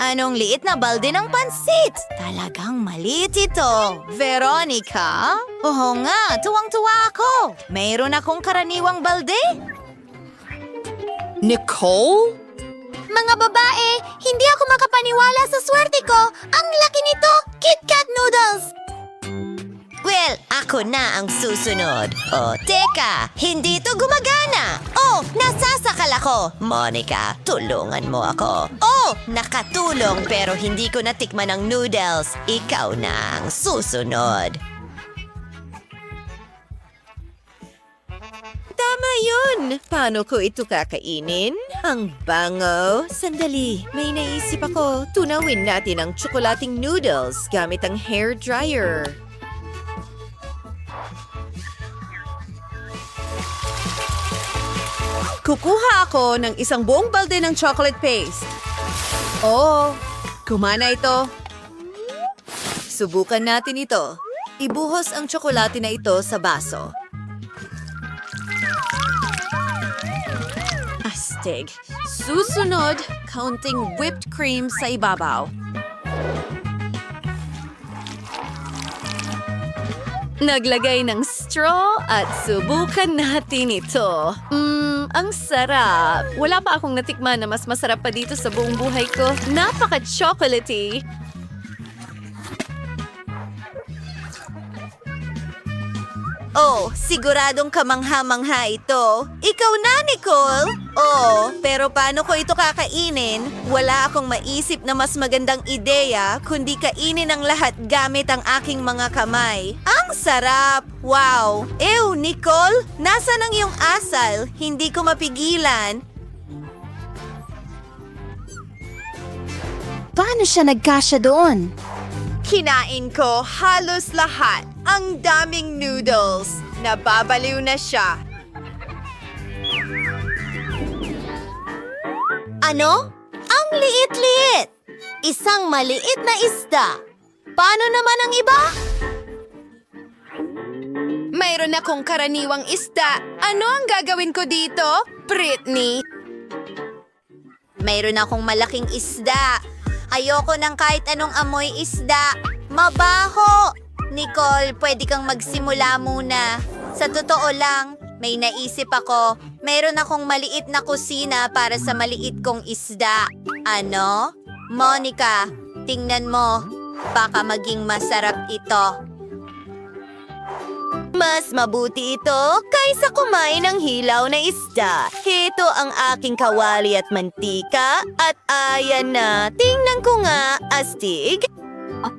Anong liit na balde ng pansit? Talagang maliit ito. Veronica? Oo nga, tuwang-tuwa ako. Mayroon akong karaniwang balde. Nicole? Mga babae, hindi ako makapaniwala sa swerte ko. Ang laki nito, KitKat noodles. Well, ako na ang susunod. Oh, teka, hindi ito gumagana. Oh, nasasakal ako. Monica, tulungan mo ako. Oh, nakatulong pero hindi ko natikman ang noodles. Ikaw na ang susunod. Tama yun. Paano ko ito kakainin? Ang bango. Sandali, may naisip ako. Tunawin natin ang tsokolating noodles gamit ang hair dryer. Kukuha ako ng isang buong balde ng chocolate paste. Oh, kumana ito. Subukan natin ito. Ibuhos ang tsokolate na ito sa baso. Astig. Susunod, kaunting whipped cream sa ibabaw. Naglagay ng straw at subukan natin ito. Ang sarap. Wala pa akong natikman na mas masarap pa dito sa buong buhay ko. Napaka-chocolatey. Oh, siguradong kamangha-mangha ito. Ikaw na, Nicole! Oh, pero paano ko ito kakainin? Wala akong maisip na mas magandang ideya kundi kainin ang lahat gamit ang aking mga kamay. Ang sarap! Wow! Ew, Nicole! Nasaan ang iyong asal? Hindi ko mapigilan. Paano siya nagkasya doon? Kinain ko halos lahat. Ang daming noodles. Nababaliw na siya. Ano? Ang liit-liit. Isang maliit na isda. Paano naman ang iba? Mayroon akong karaniwang isda. Ano ang gagawin ko dito, Britney? Mayroon akong malaking isda. Ayoko ng kahit anong amoy isda. Mabaho! Nicole, pwede kang magsimula muna. Sa totoo lang, may naisip ako. Mayroon akong maliit na kusina para sa maliit kong isda. Ano? Monica, tingnan mo. Baka maging masarap ito. Mas mabuti ito kaysa kumain ng hilaw na isda. Heto ang aking kawali at mantika. At ayan na, tingnan ko nga, astig.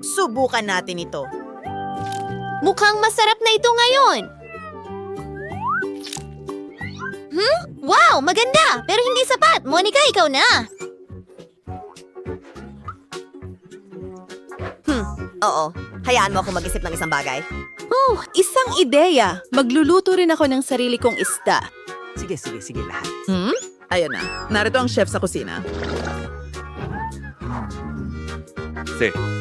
Subukan natin ito. Mukhang masarap na ito ngayon. Wow, maganda! Pero hindi sapat. Monica, ikaw na. Oo. Hayaan mo ako mag-isip ng isang bagay. Oh, isang ideya. Magluluto rin ako ng sarili kong isda. Sige lahat. Ayan na. Narito ang chef sa kusina.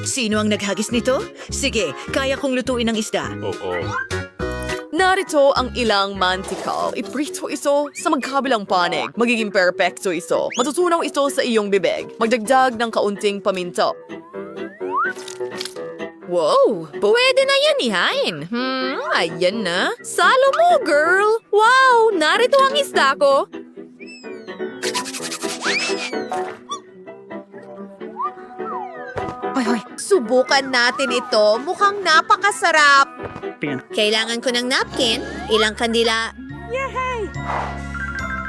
Sino ang naghagis nito? Sige, kaya kong lutuin ang isda. Narito ang ilang mantika. Iprito ito sa magkabilang panig. Magiging perfecto ito. Matutunaw ito sa iyong bibig. Magdagdag ng kaunting paminta. Wow, pwede na yan ihain. Ayan na. Salo mo, girl. Wow, narito ang isda ko. Hoy, subukan natin ito. Mukhang napakasarap. Kailangan ko ng napkin, ilang kandila,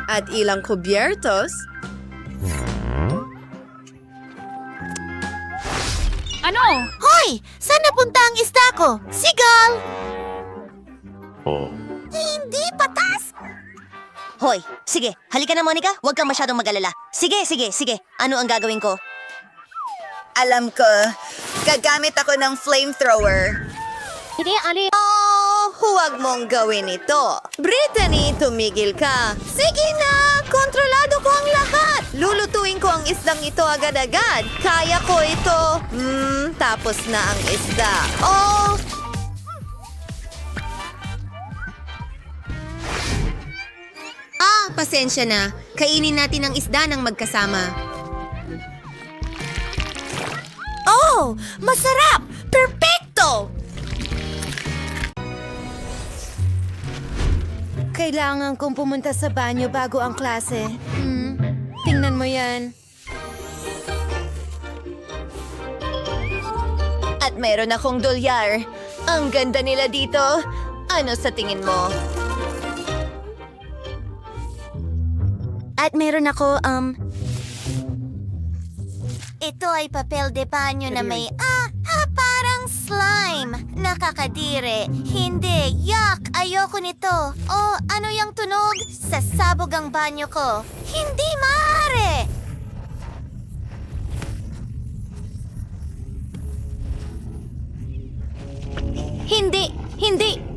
at ilang kubyertos. Ano? Hoy! Saan napunta ang isda ko? Sigal! Oh. Hindi patas! Hoy, sige. Halika na, Monica. Huwag kang masyadong mag-alala. Sige. Ano ang gagawin ko? Alam ko. Gagamit ako ng flamethrower. Oh, huwag mong gawin ito. Brittany, tumigil ka. Sige na, kontrolado ko ang lahat. Lulutuin ko ang isdang ito agad-agad. Kaya ko ito. Tapos na ang isda. Oh! Pasensya na. Kainin natin ang isda ng magkasama. Oh! Masarap! Perfecto! Kailangan kong pumunta sa banyo bago ang klase. Tingnan mo yan. At meron akong dolyar. Ang ganda nila dito. Ano sa tingin mo? At meron ako, ito ay papel de baño na may, parang slime. Nakakadire. Hindi. Yuck! Ayoko nito. Oh, ano yung tunog? Sasabog ang banyo ko. Hindi maaari!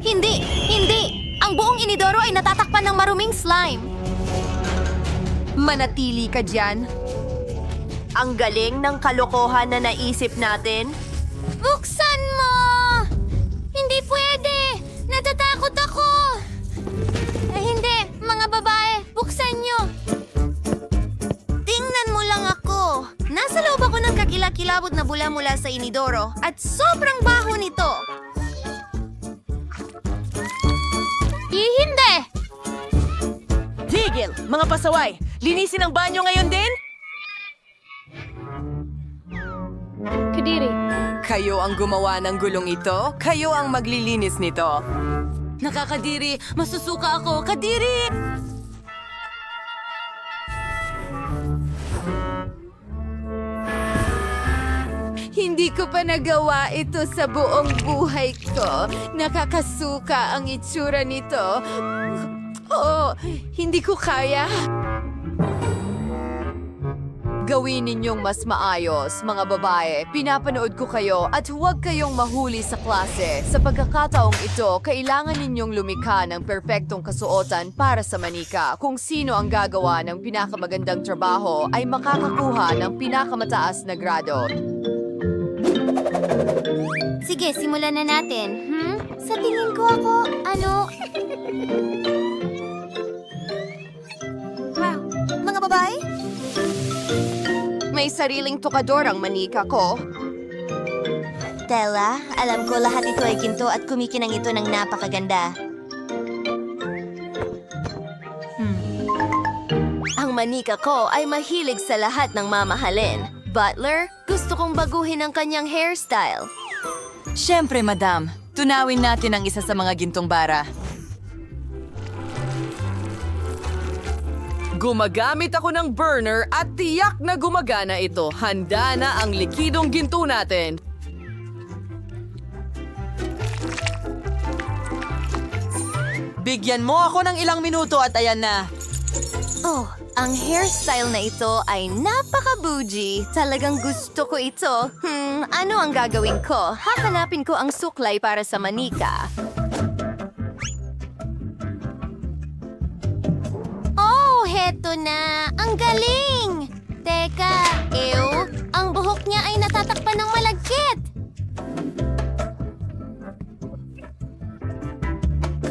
Hindi! Ang buong inidoro ay natatakpan ng maruming slime. Manatili ka dyan. Ang galing ng kalokohan na naisip natin. Buksan mo! Hindi pwede! Natatakot ako! Hindi, mga babae, buksan nyo! Tingnan mo lang ako. Nasa loob ako ng kakilakilabot na bula mula sa inidoro at sobrang baho nito. Hindi! Tigil! Mga pasaway! Linisin ang banyo ngayon din? Kadiri. Kayo ang gumawa ng gulong ito? Kayo ang maglilinis nito? Nakakadiri! Masusuka ako! Kadiri! Hindi ko pa nagawa ito sa buong buhay ko. Nakakasuka ang itsura nito. Oh, hindi ko kaya. Gawin ninyong mas maayos, mga babae. Pinapanood ko kayo at huwag kayong mahuli sa klase. Sa pagkakataong ito, kailangan ninyong lumikha ng perpektong kasuotan para sa manika. Kung sino ang gagawa ng pinakamagandang trabaho ay makakakuha ng pinakamataas na grado. Sige, simulan na natin. Sa tingin ko ako, Wow, mga babae? May sariling tukador ang manika ko. Stella, alam ko lahat ito ay ginto at kumikinang ito ng napakaganda. Ang manika ko ay mahilig sa lahat ng mamahalin. Butler, gusto kong baguhin ang kanyang hairstyle. Siyempre, madam. Tunawin natin ang isa sa mga gintong bara. Gumagamit ako ng burner at tiyak na gumagana ito. Handa na ang likidong ginto natin. Bigyan mo ako ng ilang minuto at ayan na. Oh, ang hairstyle na ito ay napaka-bougie. Talagang gusto ko ito. Ano ang gagawin ko? Hahanapin ko ang suklay para sa manika. Oh, heto na! Ang galing! Teka, ang buhok niya ay natatakpan ng malagkit.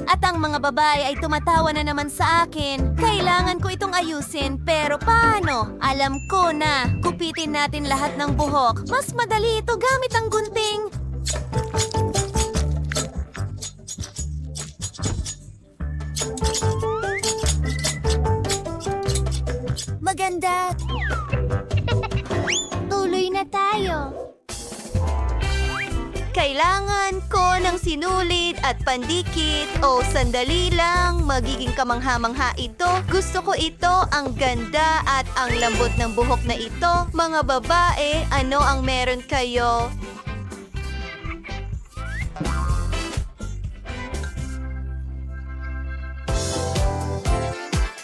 At ang mga babae ay tumatawa na naman sa akin. Kailangan ko itong ayusin, pero paano? Alam ko na, kupitin natin lahat ng buhok. Mas madali ito gamit ang gunting. Maganda. Tuloy na tayo. Kailangan ko ng sinulit at pandikit. O sandali lang, magiging kamangha-mangha ito. Gusto ko ito, ang ganda at ang lambot ng buhok na ito. Mga babae, ano ang meron kayo?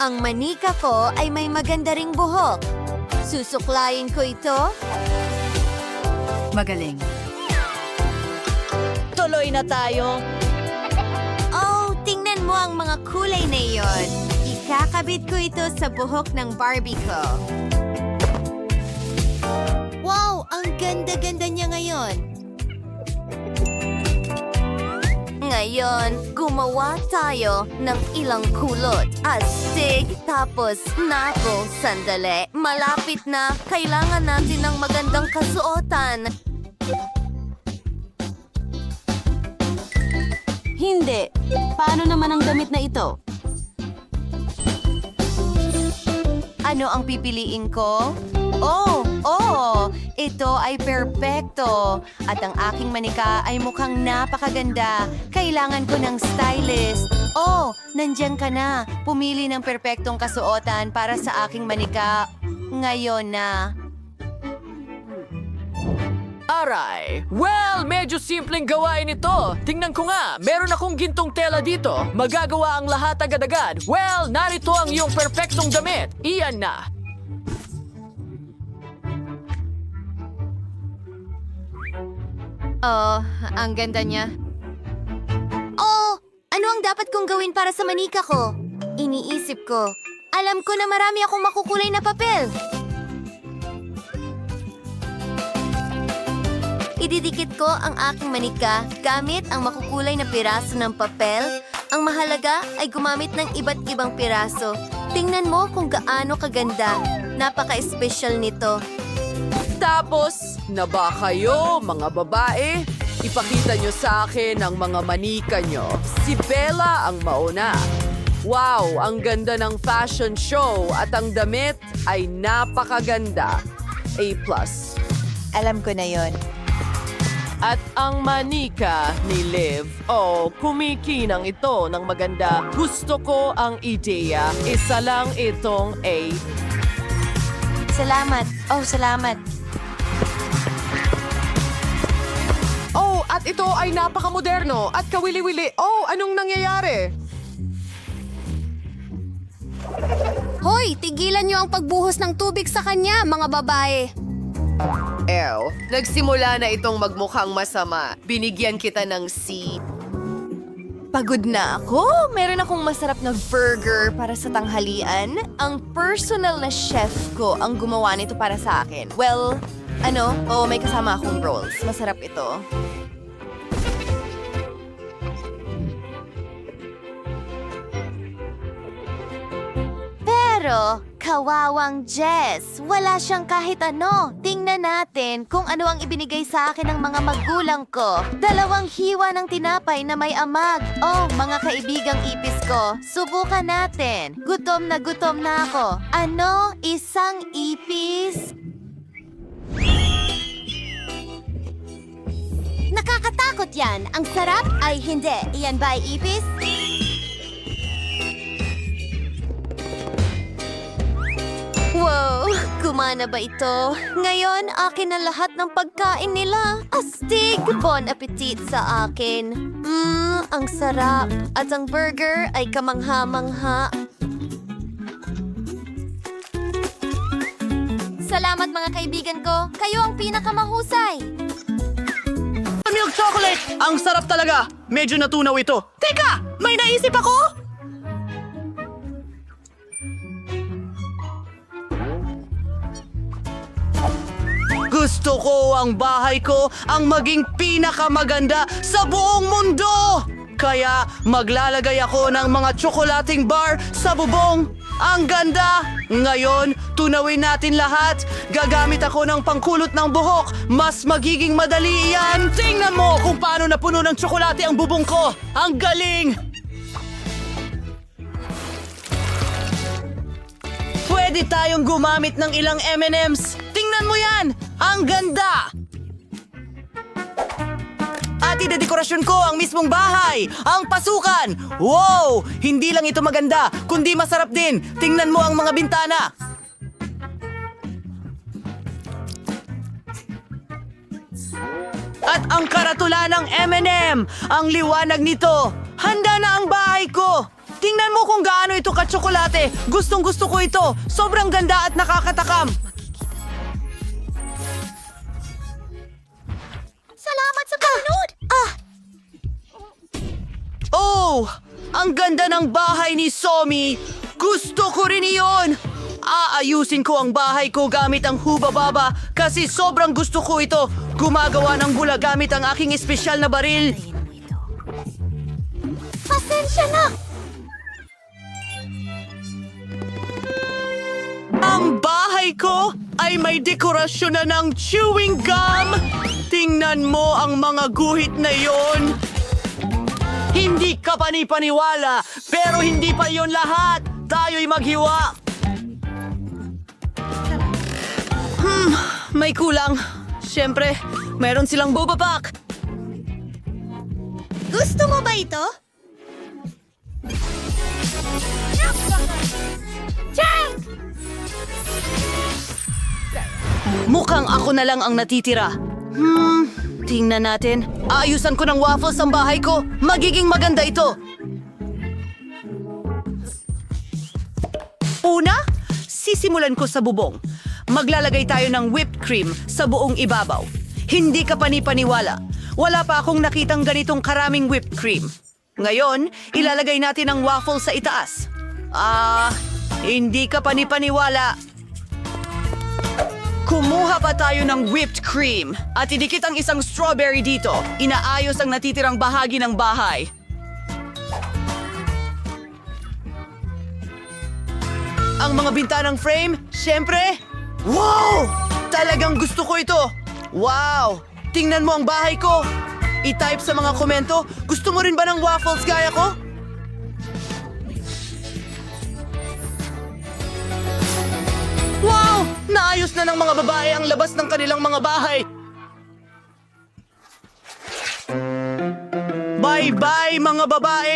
Ang manika ko ay may maganda ring buhok. Susuklayin ko ito. Magaling. Tuloy na tayo. Oh, tingnan mo ang mga kulay na iyon. Ikakabit ko ito sa buhok ng Barbie ko. Wow, ang ganda-ganda niya ngayon. Ngayon, gumawa tayo ng ilang kulot. Astig, tapos nako, sandali. Malapit na. Kailangan natin ng magandang kasuotan. Hindi. Paano naman ang damit na ito? Ano ang pipiliin ko? Oh! Ito ay perpekto. At ang aking manika ay mukhang napakaganda. Kailangan ko ng stylist. Oh! Nandyan ka na. Pumili ng perpektong kasuotan para sa aking manika. Ngayon na. Aray! Well, medyo simpleng gawain ito. Tingnan ko nga, meron akong gintong tela dito. Magagawa ang lahat agad-agad. Well, narito ang iyong perpektong damit. Iyan na. Oh, ang ganda niya. Oh! Ano ang dapat kong gawin para sa manika ko? Iniisip ko. Alam ko na marami akong makukulay na papel. Ididikit ko ang aking manika gamit ang makukulay na piraso ng papel. Ang mahalaga ay gumamit ng iba't ibang piraso. Tingnan mo kung gaano kaganda. Napaka-espesyal nito. Tapos, na ba kayo, mga babae? Ipakita nyo sa akin ang mga manika nyo. Si Bella ang mauna. Wow, ang ganda ng fashion show at ang damit ay napakaganda. A+. Alam ko na yon. At ang manika ni Liv, kumikinang ito ng maganda. Gusto ko ang ideya. Isa lang itong A. Salamat. Oh, salamat. Oh, at ito ay napakamoderno at kawili-wili. Oh, anong nangyayari? Hoy, tigilan niyo ang pagbuhos ng tubig sa kanya, mga babae. Nagsimula na itong magmukhang masama. Binigyan kita ng C. Pagod na ako. Meron akong masarap na burger para sa tanghalian. Ang personal na chef ko ang gumawa nito para sa akin. Well, may kasama akong rolls. Masarap ito. Pero, kawawang Jess, wala siyang kahit ano. Tingnan natin kung ano ang ibinigay sa akin ng mga magulang ko. 2 hiwa ng tinapay na may amag. Oh, mga kaibigang ipis ko, subukan natin. Gutom na ako. Ano? Isang ipis? Nakakatakot yan. Ang sarap ay hindi. Iyan ba ay ipis? Wow! Gumana ba ito? Ngayon, akin na lahat ng pagkain nila. Astig! Bon appetit sa akin. Ang sarap. At ang burger ay kamangha-mangha. Salamat mga kaibigan ko. Kayo ang pinakamahusay. Milk chocolate! Ang sarap talaga! Medyo natunaw ito. Teka! May naisip ako! Gusto ko ang bahay ko ang maging pinakamaganda sa buong mundo! Kaya maglalagay ako ng mga tsokolating bar sa bubong Ang ganda! Ngayon, tunawin natin lahat. Gagamit ako ng pangkulot ng buhok. Mas magiging madali yan. Tingnan mo kung paano napuno ng tsokolate ang bubong ko. Ang galing! Pwede tayong gumamit ng ilang M&Ms. Tingnan mo yan! Ang ganda! At idedekorasyon ko ang mismong bahay, ang pasukan. Wow! Hindi lang ito maganda, kundi masarap din. Tingnan mo ang mga bintana. At ang karatula ng M&M, ang liwanag nito. Handa na ang bahay ko. Tingnan mo kung gaano ito katsokolate. Gustong-gusto ko ito. Sobrang ganda at nakakatakam. Salamat sa panonood! Oh! Ang ganda ng bahay ni Somi! Gusto ko rin iyon! Aayusin ko ang bahay ko gamit ang hubababa kasi sobrang gusto ko ito. Gumagawa ng bula gamit ang aking espesyal na baril. Pasensya na! Ang bahay ko ay may dekorasyon na ng chewing gum. Tingnan mo ang mga guhit na yon. Hindi ka panipaniwala, pero hindi pa yon lahat. Tayo'y maghiwa. May kulang. Siyempre, meron silang boba pack. Gusto mo ba ito? Mukhang ako na lang ang natitira. Tingnan natin. Aayusan ko ng waffles ang bahay ko. Magiging maganda ito. Una, sisimulan ko sa bubong. Maglalagay tayo ng whipped cream sa buong ibabaw. Hindi ka panipaniwala. Wala pa akong nakitang ganitong karaming whipped cream. Ngayon, ilalagay natin ang waffle sa itaas. Hindi ka panipaniwala. Kumuha pa tayo ng whipped cream at idikit ang isang strawberry dito. Inaayos ang natitirang bahagi ng bahay. Ang mga bintanang frame, syempre. Wow! Talagang gusto ko ito. Wow! Tingnan mo ang bahay ko. I-type sa mga komento, gusto mo rin ba ng waffles gaya ko? Wow! Naayos na ng mga babae ang labas ng kanilang mga bahay. Bye-bye mga babae!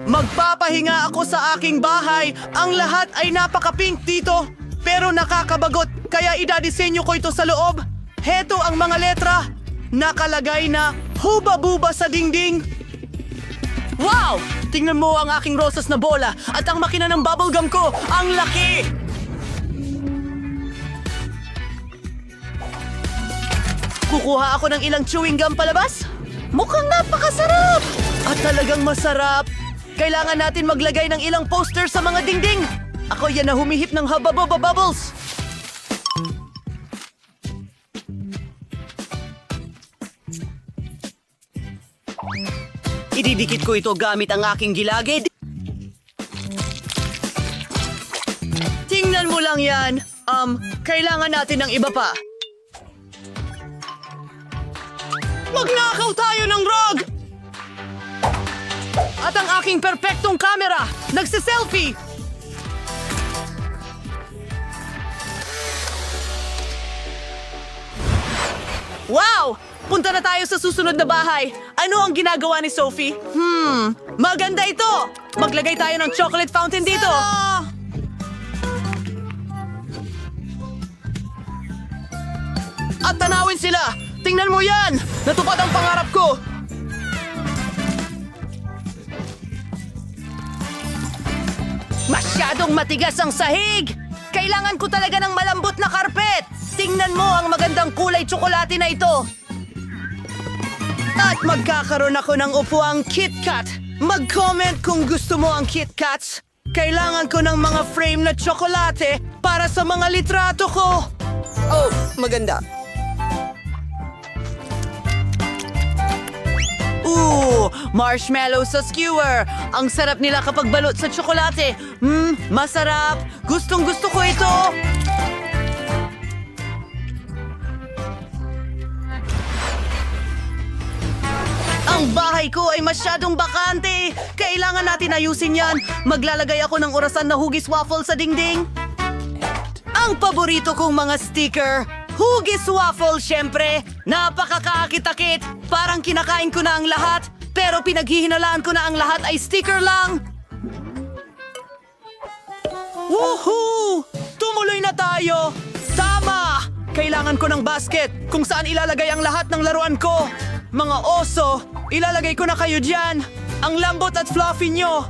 Magpapahinga ako sa aking bahay. Ang lahat ay napaka-pink dito. Pero nakakabagot, kaya idadisenyo ko ito sa loob. Heto ang mga letra. Nakalagay na huba-buba sa dingding. Wow! Tingnan mo ang aking rosas na bola at ang makina ng bubblegum ko. Ang laki! Kukuha ako ng ilang chewing gum palabas. Mukhang napakasarap! At talagang masarap. Kailangan natin maglagay ng ilang poster sa mga dingding. Ako yan na humihip ng haba-boba bubbles. Ididikit ko ito gamit ang aking gilagid. Tingnan mo lang yan. Kailangan natin ng iba pa. Magnakaw tayo ng rug! At ang aking perpektong kamera, nagsiselfie! Wow! Punta na tayo sa susunod na bahay. Ano ang ginagawa ni Sophie? Maganda ito! Maglagay tayo ng chocolate fountain dito. At tanawin sila! Tingnan mo yan! Natupad ang pangarap ko! Masyadong matigas ang sahig! Kailangan ko talaga ng malambot na karpet! Tingnan mo ang magandang kulay tsokolate na ito! At magkakaroon ako ng upuang KitKat! Mag-comment kung gusto mo ang KitKats! Kailangan ko ng mga frame na tsokolate para sa mga litrato ko! Oh, maganda! Marshmallow sa skewer. Ang sarap nila kapag balot sa tsokolate. Masarap. Gustong gusto ko ito. Ang bahay ko ay masyadong bakante. Kailangan natin ayusin yan. Maglalagay ako ng orasan na hugis waffle sa dingding. Ang paborito kong mga sticker, hugis waffle syempre. Napakakakit-akit. Parang kinakain ko na ang lahat, pero pinaghihinalaan ko na ang lahat ay sticker lang. Woohoo! Tumuloy na tayo! Tama! Kailangan ko ng basket kung saan ilalagay ang lahat ng laruan ko. Mga oso, ilalagay ko na kayo dyan. Ang lambot at fluffy nyo.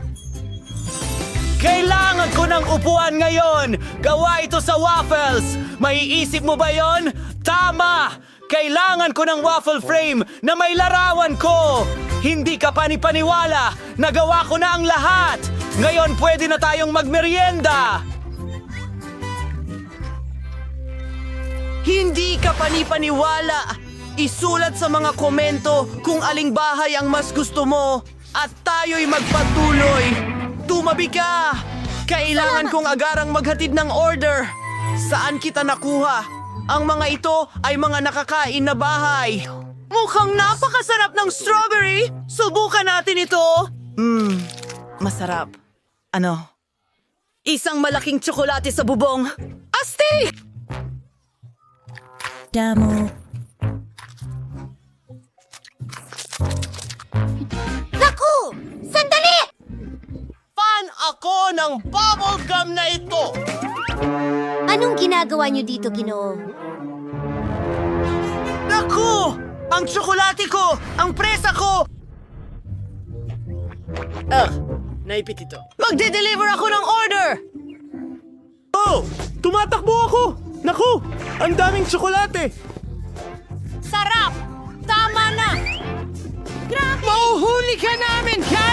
Kailangan ko ng upuan ngayon! Gawa ito sa waffles! Maiisip mo ba yon? Tama! Kailangan ko ng waffle frame na may larawan ko! Hindi ka panipaniwala! Nagawa ko na ang lahat! Ngayon pwede na tayong magmerienda! Hindi ka panipaniwala! Isulat sa mga komento kung aling bahay ang mas gusto mo at tayo'y magpatuloy. Tumabi ka! Kailangan kong agarang maghatid ng order. Saan kita nakuha? Ang mga ito ay mga nakakain na bahay. Mukhang napakasarap ng strawberry! Subukan natin ito! Masarap. Ano? Isang malaking tsokolate sa bubong. Astig! Naku! Sandali! Fan ako ng bubblegum na ito! Anong ginagawa niyo dito, Ginoo? Naku! Ang tsokolate ko! Ang presa ko! Naipit ito. Magde-deliver ako ng order! Oh! Tumatakbo ako! Naku! Ang daming tsokolate! Sarap! Tama na! Mauhuli ka namin, ha?